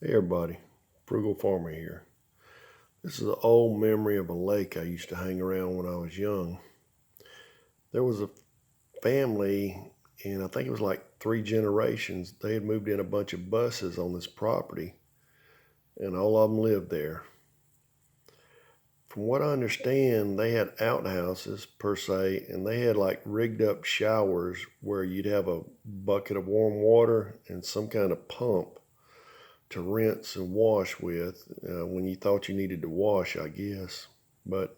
Hey everybody, Frugal Farmer here. This is an old memory of a lake I used to hang around when I was young. There was a family, and I think it was like three generations. They had moved in a bunch of buses on this property, and all of them lived there. From what I understand, they had outhouses per se, and they had like rigged up showers where you'd have a bucket of warm water and some kind of pump to rinse and wash with when you thought you needed to wash, I guess. But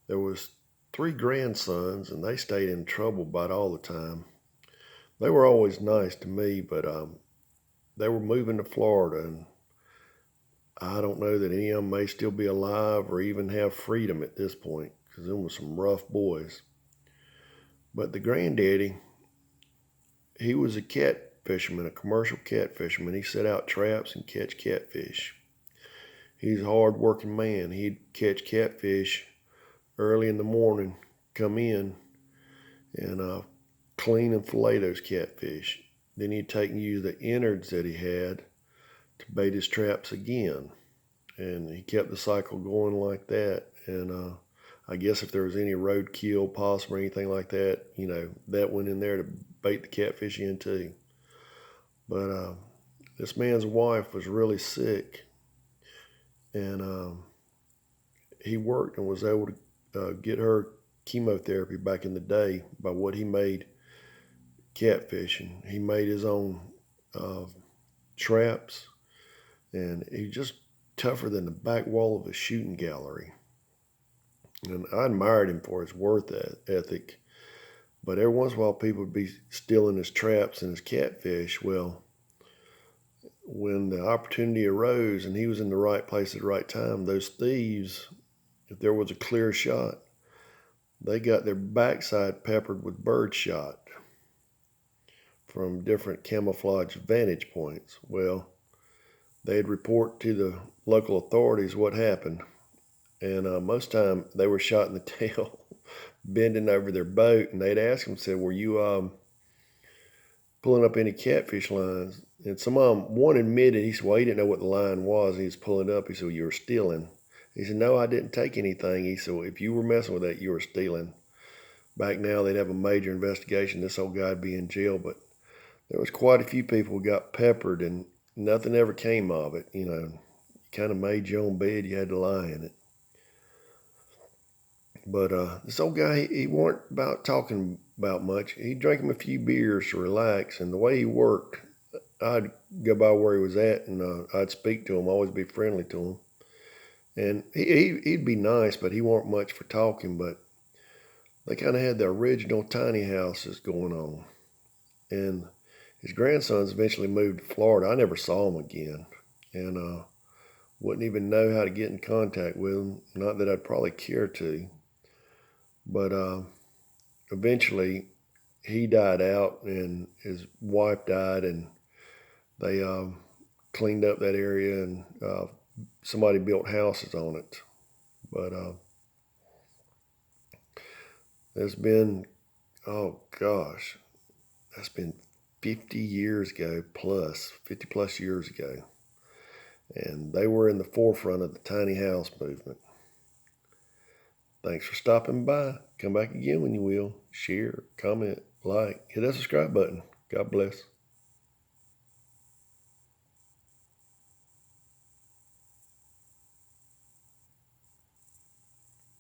there was three grandsons, and they stayed in trouble about all the time. They were always nice to me, but they were moving to Florida, and I don't know that any of them may still be alive or even have freedom at this point, because them were some rough boys. But the granddaddy, he was a cat fisherman, a commercial cat fisherman. He set out traps and catch catfish. He's a hard-working man. He'd catch catfish early in the morning, come in, and clean and fillet those catfish. Then he'd take and use the innards that he had to bait his traps again. And he kept the cycle going like that. And I guess if there was any roadkill, possum, or anything like that, that went in there to bait the catfish in too. But this man's wife was really sick, and he worked and was able to get her chemotherapy back in the day by what he made catfishing. He made his own uh, traps, and he just tougher than the back wall of a shooting gallery. And I admired him for his work ethic. But every once in a while, people would be stealing his traps and his catfish. Well, when the opportunity arose and he was in the right place at the right time, those thieves, if there was a clear shot, they got their backside peppered with bird shot from different camouflage vantage points. Well, they'd report to the local authorities what happened, and most time they were shot in the tail, bending over their boat, and they'd ask them, said, "Were you pulling up any catfish lines?" And some of them, one admitted, he said, well, he didn't know what the line was. He was pulling up. He said, well, you were stealing. He said, no, I didn't take anything. He said, well, if you were messing with that, you were stealing. Back now, they'd have a major investigation. This old guy'd be in jail. But there was quite a few people who got peppered, and nothing ever came of it. You kind of made your own bed. You had to lie in it. But this old guy, he weren't about talking about much. He'd drink him a few beers to relax. And the way he worked, I'd go by where he was at, and I'd speak to him, always be friendly to him. And he'd be nice, but he weren't much for talking. But they kind of had the original tiny houses going on. And his grandsons eventually moved to Florida. I never saw him again, and wouldn't even know how to get in contact with him. Not that I'd probably care to. But eventually, he died out, and his wife died, and they cleaned up that area, and somebody built houses on it. But there's been, oh gosh, that's been 50 years ago plus, 50 plus years ago. And they were in the forefront of the tiny house movement. Thanks for stopping by. Come back again when you will. Share, comment, like, hit that subscribe button. God bless.